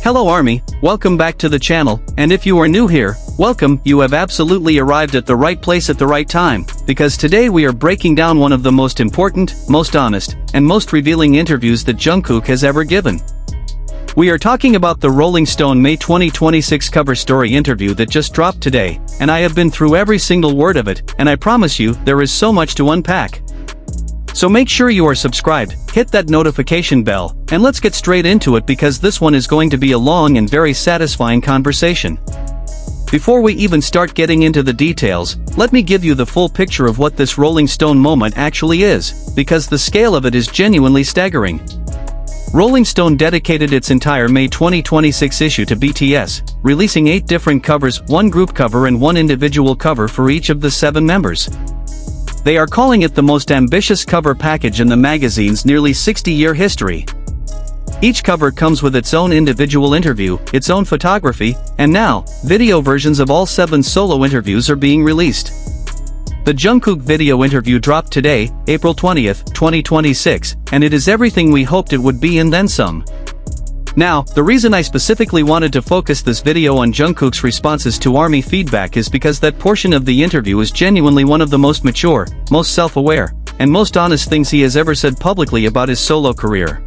Hello Army, welcome back to the channel, and if you are new here, welcome, you have absolutely arrived at the right place at the right time, because today we are breaking down one of the most important, most honest, and most revealing interviews that Jungkook has ever given. We are talking about the Rolling Stone May 2026 cover story interview that just dropped today, and I have been through every single word of it, and I promise you, there is so much to unpack. So make sure you are subscribed, hit that notification bell, and let's get straight into it because this one is going to be a long and very satisfying conversation. Before we even start getting into the details, let me give you the full picture of what this Rolling Stone moment actually is, because the scale of it is genuinely staggering. Rolling Stone dedicated its entire May 2026 issue to BTS, releasing 8 different covers, 1 group cover and 1 individual cover for each of the 7 members. They are calling it the most ambitious cover package in the magazine's nearly 60-year history. Each cover comes with its own individual interview, its own photography, and now, video versions of all 7 solo interviews are being released. The Jungkook video interview dropped today, April 20th, 2026, and it is everything we hoped it would be and then some. Now, the reason I specifically wanted to focus this video on Jungkook's responses to ARMY feedback is because that portion of the interview is genuinely one of the most mature, most self-aware, and most honest things he has ever said publicly about his solo career.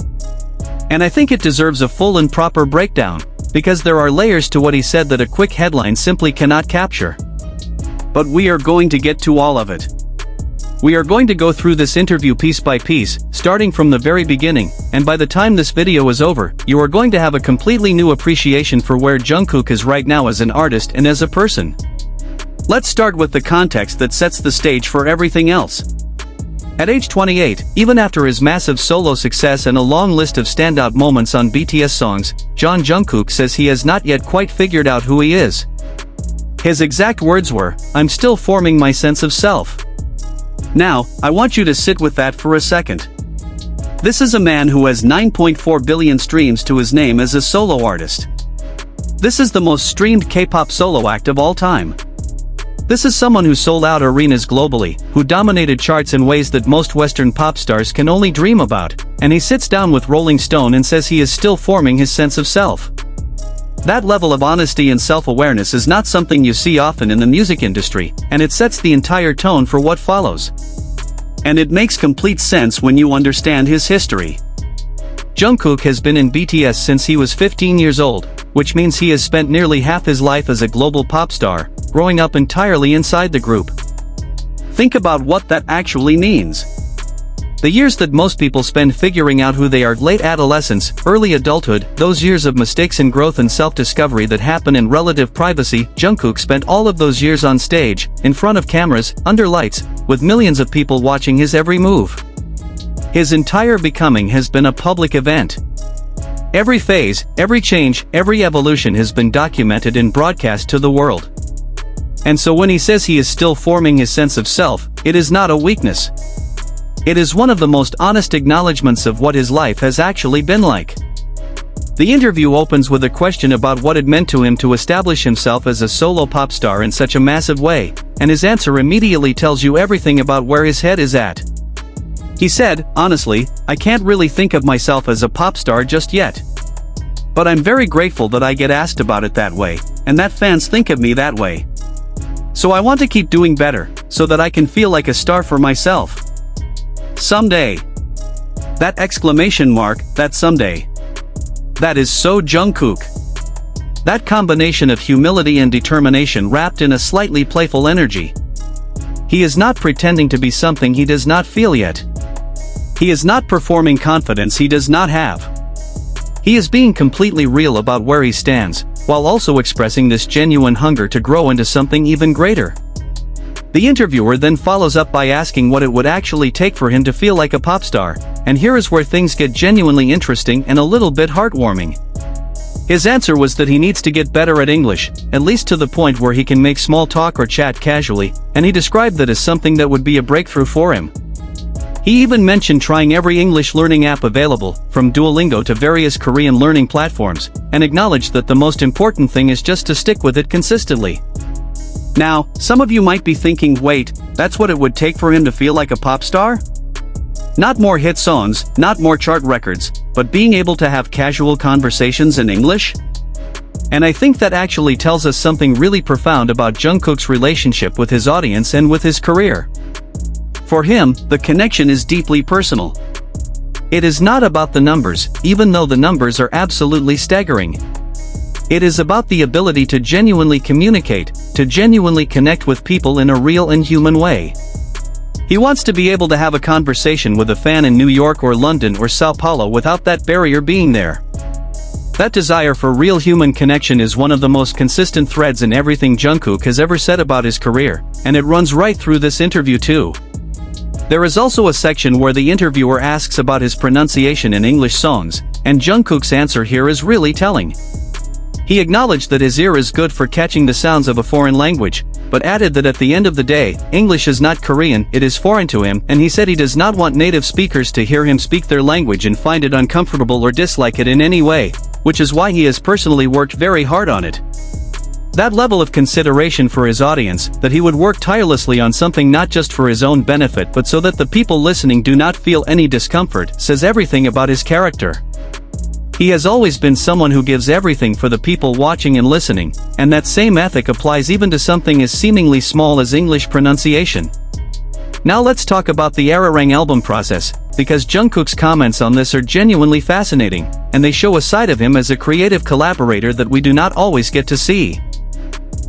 And I think it deserves a full and proper breakdown, because there are layers to what he said that a quick headline simply cannot capture. But we are going to get to all of it. We are going to go through this interview piece by piece, starting from the very beginning, and by the time this video is over, you are going to have a completely new appreciation for where Jungkook is right now as an artist and as a person. Let's start with the context that sets the stage for everything else. At age 28, even after his massive solo success and a long list of standout moments on BTS songs, Jungkook says he has not yet quite figured out who he is. His exact words were, "I'm still forming my sense of self." Now, I want you to sit with that for a second. This is a man who has 9.4 billion streams to his name as a solo artist. This is the most streamed K-pop solo act of all time. This is someone who sold out arenas globally, who dominated charts in ways that most Western pop stars can only dream about, and he sits down with Rolling Stone and says he is still forming his sense of self. That level of honesty and self-awareness is not something you see often in the music industry, and it sets the entire tone for what follows. And it makes complete sense when you understand his history. Jungkook has been in BTS since he was 15 years old, which means he has spent nearly half his life as a global pop star, growing up entirely inside the group. Think about what that actually means. The years that most people spend figuring out who they are, late adolescence, early adulthood, those years of mistakes and growth and self-discovery that happen in relative privacy, Jungkook spent all of those years on stage, in front of cameras, under lights, with millions of people watching his every move. His entire becoming has been a public event. Every phase, every change, every evolution has been documented and broadcast to the world. And so when he says he is still forming his sense of self, it is not a weakness. It is one of the most honest acknowledgments of what his life has actually been like. The interview opens with a question about what it meant to him to establish himself as a solo pop star in such a massive way, and his answer immediately tells you everything about where his head is at. He said, "Honestly, I can't really think of myself as a pop star just yet. But I'm very grateful that I get asked about it that way, and that fans think of me that way. So I want to keep doing better, so that I can feel like a star for myself. Someday." That exclamation mark, that someday. That is so Jungkook. That combination of humility and determination wrapped in a slightly playful energy. He is not pretending to be something he does not feel yet. He is not performing confidence he does not have. He is being completely real about where he stands, while also expressing this genuine hunger to grow into something even greater. The interviewer then follows up by asking what it would actually take for him to feel like a pop star, and here is where things get genuinely interesting and a little bit heartwarming. His answer was that he needs to get better at English, at least to the point where he can make small talk or chat casually, and he described that as something that would be a breakthrough for him. He even mentioned trying every English learning app available, from Duolingo to various Korean learning platforms, and acknowledged that the most important thing is just to stick with it consistently. Now, some of you might be thinking, wait, that's what it would take for him to feel like a pop star? Not more hit songs, not more chart records, but being able to have casual conversations in English? And I think that actually tells us something really profound about Jungkook's relationship with his audience and with his career. For him, the connection is deeply personal. It is not about the numbers, even though the numbers are absolutely staggering. It is about the ability to genuinely communicate, to genuinely connect with people in a real and human way. He wants to be able to have a conversation with a fan in New York or London or Sao Paulo without that barrier being there. That desire for real human connection is one of the most consistent threads in everything Jungkook has ever said about his career, and it runs right through this interview too. There is also a section where the interviewer asks about his pronunciation in English songs, and Jungkook's answer here is really telling. He acknowledged that his ear is good for catching the sounds of a foreign language, but added that at the end of the day, English is not Korean, it is foreign to him, and he said he does not want native speakers to hear him speak their language and find it uncomfortable or dislike it in any way, which is why he has personally worked very hard on it. That level of consideration for his audience, that he would work tirelessly on something not just for his own benefit but so that the people listening do not feel any discomfort, says everything about his character. He has always been someone who gives everything for the people watching and listening, and that same ethic applies even to something as seemingly small as English pronunciation. Now let's talk about the Ararang album process, because Jungkook's comments on this are genuinely fascinating, and they show a side of him as a creative collaborator that we do not always get to see.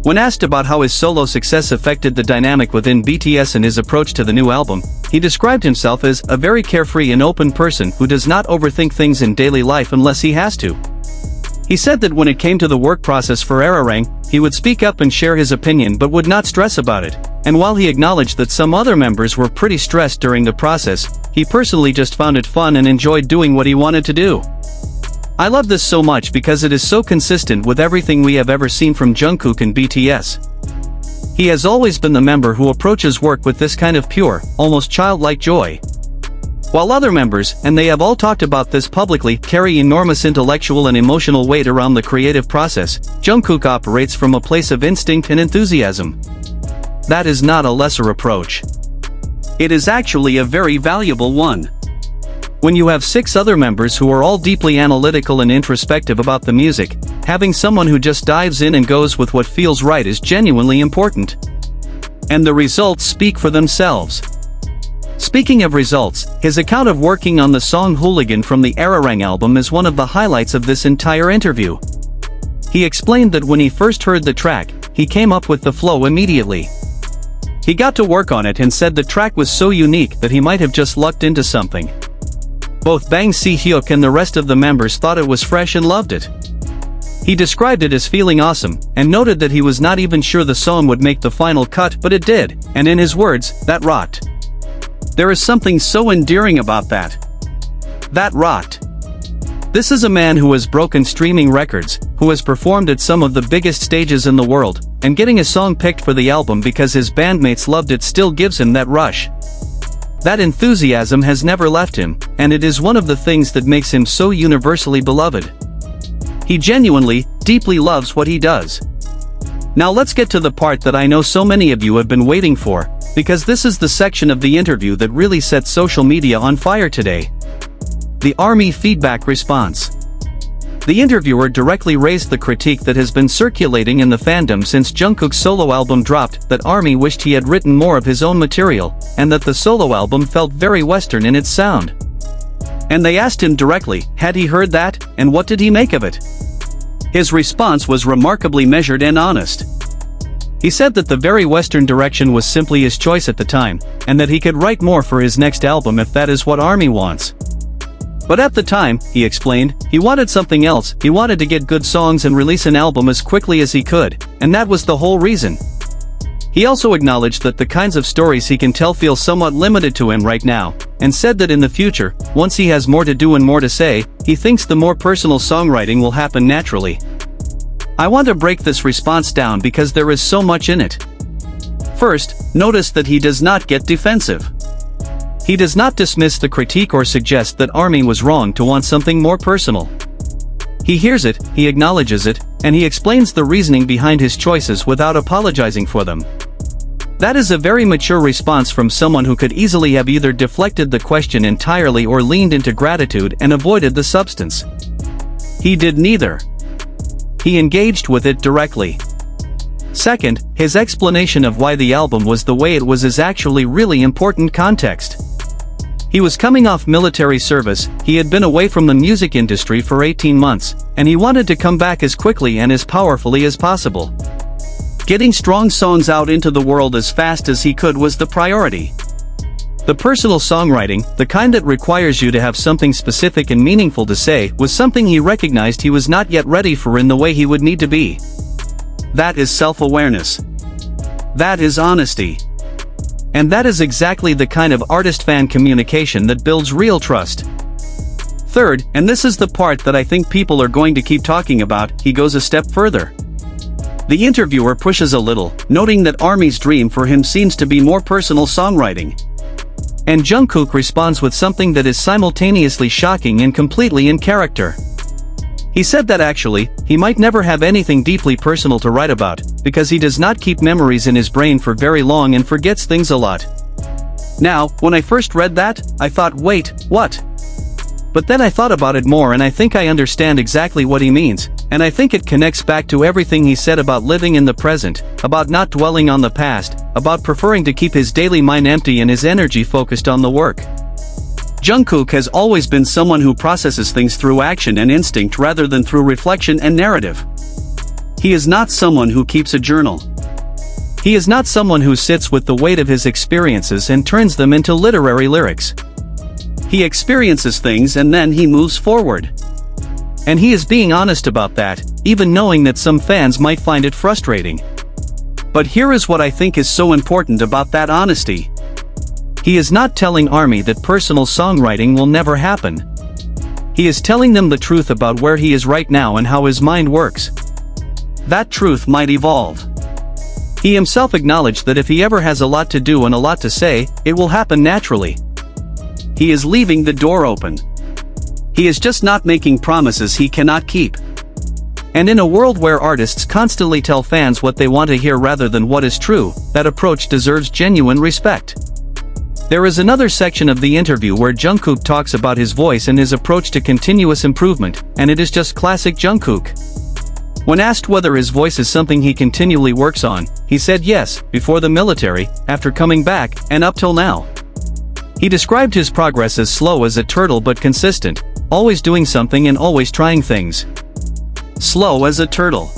When asked about how his solo success affected the dynamic within BTS and his approach to the new album, he described himself as a very carefree and open person who does not overthink things in daily life unless he has to. He said that when it came to the work process for Ararang, he would speak up and share his opinion but would not stress about it, and while he acknowledged that some other members were pretty stressed during the process, he personally just found it fun and enjoyed doing what he wanted to do. I love this so much because it is so consistent with everything we have ever seen from Jungkook and BTS. He has always been the member who approaches work with this kind of pure, almost childlike joy. While other members, and they have all talked about this publicly, carry enormous intellectual and emotional weight around the creative process, Jungkook operates from a place of instinct and enthusiasm. That is not a lesser approach. It is actually a very valuable one. When you have 6 other members who are all deeply analytical and introspective about the music, having someone who just dives in and goes with what feels right is genuinely important. And the results speak for themselves. Speaking of results, his account of working on the song Hooligan from the Ararang album is one of the highlights of this entire interview. He explained that when he first heard the track, he came up with the flow immediately. He got to work on it and said the track was so unique that he might have just lucked into something. Both Bang Si-hyuk and the rest of the members thought it was fresh and loved it. He described it as feeling awesome, and noted that he was not even sure the song would make the final cut, but it did, and in his words, that rocked. There is something so endearing about that. That rocked. This is a man who has broken streaming records, who has performed at some of the biggest stages in the world, and getting a song picked for the album because his bandmates loved it still gives him that rush. That enthusiasm has never left him, and it is one of the things that makes him so universally beloved. He genuinely, deeply loves what he does. Now let's get to the part that I know so many of you have been waiting for, because this is the section of the interview that really set social media on fire today. The ARMY feedback response. The interviewer directly raised the critique that has been circulating in the fandom since Jungkook's solo album dropped, that ARMY wished he had written more of his own material, and that the solo album felt very Western in its sound. And they asked him directly, had he heard that, and what did he make of it? His response was remarkably measured and honest. He said that the very Western direction was simply his choice at the time, and that he could write more for his next album if that is what ARMY wants. But at the time, he explained, he wanted something else, he wanted to get good songs and release an album as quickly as he could, and that was the whole reason. He also acknowledged that the kinds of stories he can tell feel somewhat limited to him right now, and said that in the future, once he has more to do and more to say, he thinks the more personal songwriting will happen naturally. I want to break this response down because there is so much in it. First, notice that he does not get defensive. He does not dismiss the critique or suggest that ARMY was wrong to want something more personal. He hears it, he acknowledges it, and he explains the reasoning behind his choices without apologizing for them. That is a very mature response from someone who could easily have either deflected the question entirely or leaned into gratitude and avoided the substance. He did neither. he engaged with it directly. Second, his explanation of why the album was the way it was is actually really important context. He was coming off military service, he had been away from the music industry for 18 months, and he wanted to come back as quickly and as powerfully as possible. Getting strong songs out into the world as fast as he could was the priority. The personal songwriting, the kind that requires you to have something specific and meaningful to say, was something he recognized he was not yet ready for in the way he would need to be. That is self-awareness. That is honesty. And that is exactly the kind of artist-fan communication that builds real trust. Third, and this is the part that I think people are going to keep talking about, he goes a step further. The interviewer pushes a little, noting that ARMY's dream for him seems to be more personal songwriting. And Jungkook responds with something that is simultaneously shocking and completely in character. He said that actually, he might never have anything deeply personal to write about, because he does not keep memories in his brain for very long and forgets things a lot. Now, when I first read that, I thought, wait, what? But then I thought about it more and I think I understand exactly what he means, and I think it connects back to everything he said about living in the present, about not dwelling on the past, about preferring to keep his daily mind empty and his energy focused on the work. Jungkook has always been someone who processes things through action and instinct rather than through reflection and narrative. He is not someone who keeps a journal. He is not someone who sits with the weight of his experiences and turns them into literary lyrics. He experiences things and then he moves forward. And he is being honest about that, even knowing that some fans might find it frustrating. But here is what I think is so important about that honesty. He is not telling ARMY that personal songwriting will never happen. He is telling them the truth about where he is right now and how his mind works. That truth might evolve. He himself acknowledged that if he ever has a lot to do and a lot to say, it will happen naturally. He is leaving the door open. He is just not making promises he cannot keep. And in a world where artists constantly tell fans what they want to hear rather than what is true, that approach deserves genuine respect. There is another section of the interview where Jungkook talks about his voice and his approach to continuous improvement, and it is just classic Jungkook. When asked whether his voice is something he continually works on, he said yes, before the military, after coming back, and up till now. He described his progress as slow as a turtle but consistent, always doing something and always trying things. Slow as a turtle.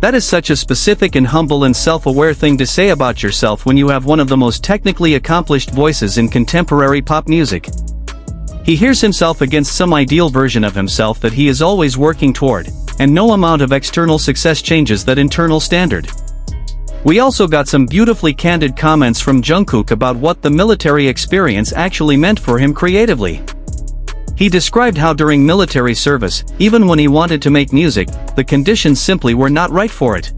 That is such a specific and humble and self-aware thing to say about yourself when you have one of the most technically accomplished voices in contemporary pop music. He hears himself against some ideal version of himself that he is always working toward, and no amount of external success changes that internal standard. We also got some beautifully candid comments from Jungkook about what the military experience actually meant for him creatively. He described how during military service, even when he wanted to make music, the conditions simply were not right for it.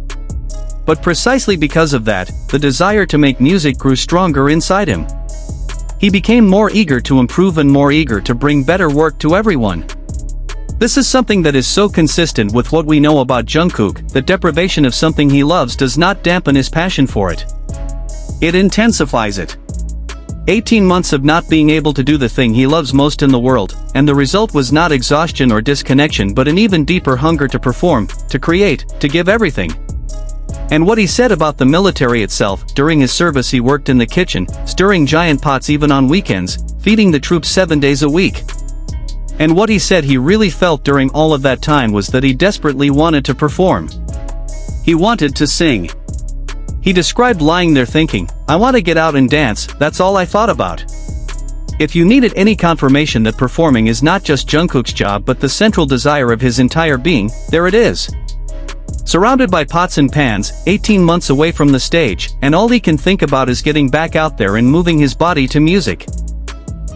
But precisely because of that, the desire to make music grew stronger inside him. He became more eager to improve and more eager to bring better work to everyone. This is something that is so consistent with what we know about Jungkook, that deprivation of something he loves does not dampen his passion for it. It intensifies it. 18 months of not being able to do the thing he loves most in the world, and the result was not exhaustion or disconnection but an even deeper hunger to perform, to create, to give everything. And what he said about the military itself, during his service he worked in the kitchen, stirring giant pots even on weekends, feeding the troops 7 days a week. And what he said he really felt during all of that time was that he desperately wanted to perform. He wanted to sing. He described lying there thinking, I want to get out and dance, that's all I thought about. If you needed any confirmation that performing is not just Jungkook's job but the central desire of his entire being, there it is. Surrounded by pots and pans, 18 months away from the stage, and all he can think about is getting back out there and moving his body to music.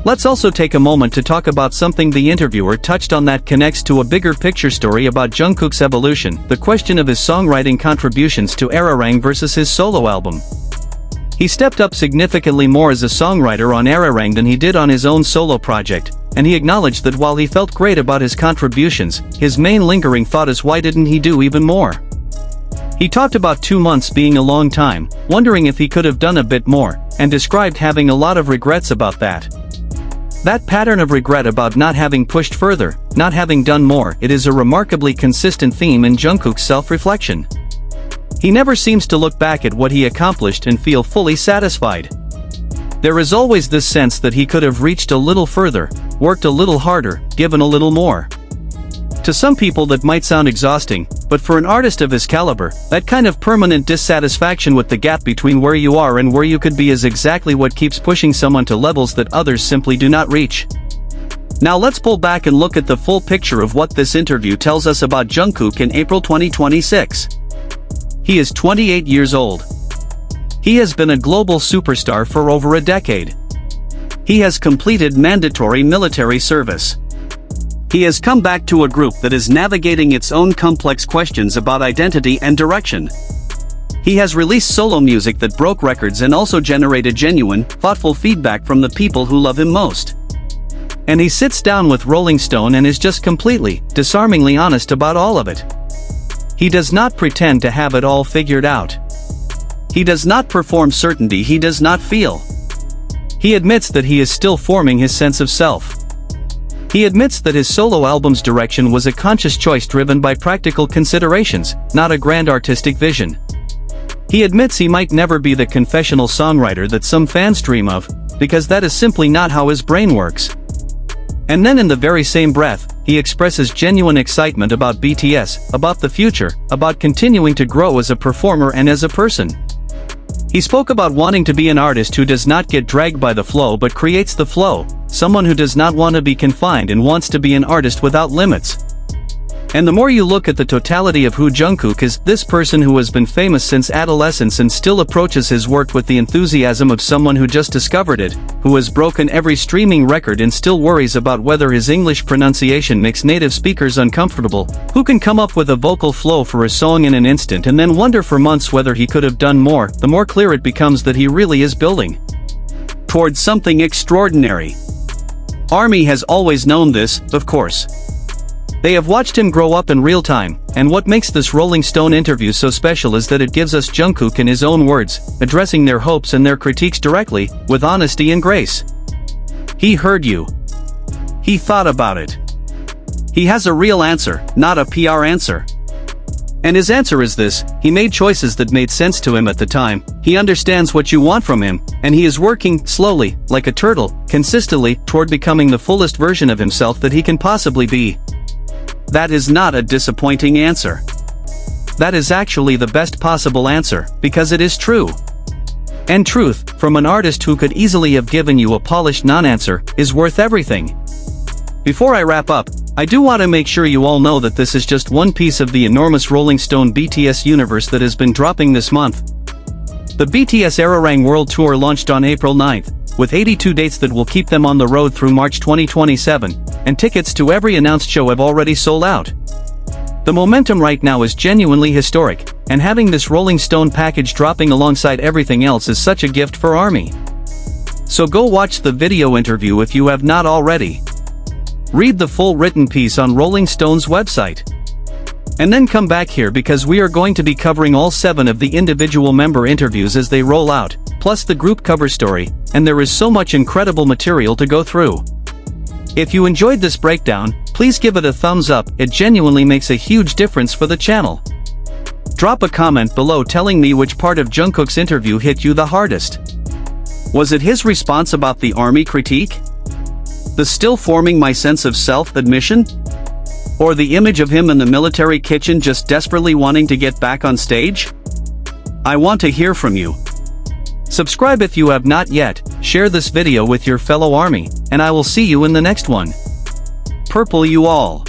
Let's also take a moment to talk about something the interviewer touched on that connects to a bigger picture story about Jungkook's evolution, the question of his songwriting contributions to Arirang versus his solo album. He stepped up significantly more as a songwriter on Arirang than he did on his own solo project, and he acknowledged that while he felt great about his contributions, his main lingering thought is why didn't he do even more? He talked about 2 months being a long time, wondering if he could have done a bit more, and described having a lot of regrets about that. That pattern of regret about not having pushed further, not having done more, it is a remarkably consistent theme in Jungkook's self-reflection. He never seems to look back at what he accomplished and feel fully satisfied. There is always this sense that he could have reached a little further, worked a little harder, given a little more. To some people that might sound exhausting, but for an artist of his caliber, that kind of permanent dissatisfaction with the gap between where you are and where you could be is exactly what keeps pushing someone to levels that others simply do not reach. Now let's pull back and look at the full picture of what this interview tells us about Jungkook in April 2026. He is 28 years old. He has been a global superstar for over a decade. He has completed mandatory military service. He has come back to a group that is navigating its own complex questions about identity and direction. He has released solo music that broke records and also generated genuine, thoughtful feedback from the people who love him most. And he sits down with Rolling Stone and is just completely, disarmingly honest about all of it. He does not pretend to have it all figured out. He does not perform certainty he does not feel. He admits that he is still forming his sense of self. He admits that his solo album's direction was a conscious choice driven by practical considerations, not a grand artistic vision. He admits he might never be the confessional songwriter that some fans dream of, because that is simply not how his brain works. And then in the very same breath, he expresses genuine excitement about BTS, about the future, about continuing to grow as a performer and as a person. He spoke about wanting to be an artist who does not get dragged by the flow but creates the flow, someone who does not want to be confined and wants to be an artist without limits. And the more you look at the totality of who Jungkook is, this person who has been famous since adolescence and still approaches his work with the enthusiasm of someone who just discovered it, who has broken every streaming record and still worries about whether his English pronunciation makes native speakers uncomfortable, who can come up with a vocal flow for a song in an instant and then wonder for months whether he could have done more, the more clear it becomes that he really is building towards something extraordinary. ARMY has always known this, of course. They have watched him grow up in real time, and what makes this Rolling Stone interview so special is that it gives us Jungkook in his own words, addressing their hopes and their critiques directly, with honesty and grace. He heard you. He thought about it. He has a real answer, not a PR answer. And his answer is this: he made choices that made sense to him at the time, he understands what you want from him, and he is working, slowly, like a turtle, consistently, toward becoming the fullest version of himself that he can possibly be. That is not a disappointing answer. That is actually the best possible answer, because it is true. And truth, from an artist who could easily have given you a polished non-answer, is worth everything. Before I wrap up, I do want to make sure you all know that this is just one piece of the enormous Rolling Stone BTS universe that has been dropping this month. The BTS Arirang World Tour launched on April 9th, with 82 dates that will keep them on the road through March 2027, and tickets to every announced show have already sold out. The momentum right now is genuinely historic, and having this Rolling Stone package dropping alongside everything else is such a gift for ARMY. So go watch the video interview if you have not already. Read the full written piece on Rolling Stone's website. And then come back here because we are going to be covering all 7 of the individual member interviews as they roll out, plus the group cover story, and there is so much incredible material to go through. If you enjoyed this breakdown, please give it a thumbs up, it genuinely makes a huge difference for the channel. Drop a comment below telling me which part of Jungkook's interview hit you the hardest. Was it his response about the ARMY critique? The still forming my sense of self admission? Or the image of him in the military kitchen just desperately wanting to get back on stage? I want to hear from you. Subscribe if you have not yet, share this video with your fellow ARMY, and I will see you in the next one. Purple you all.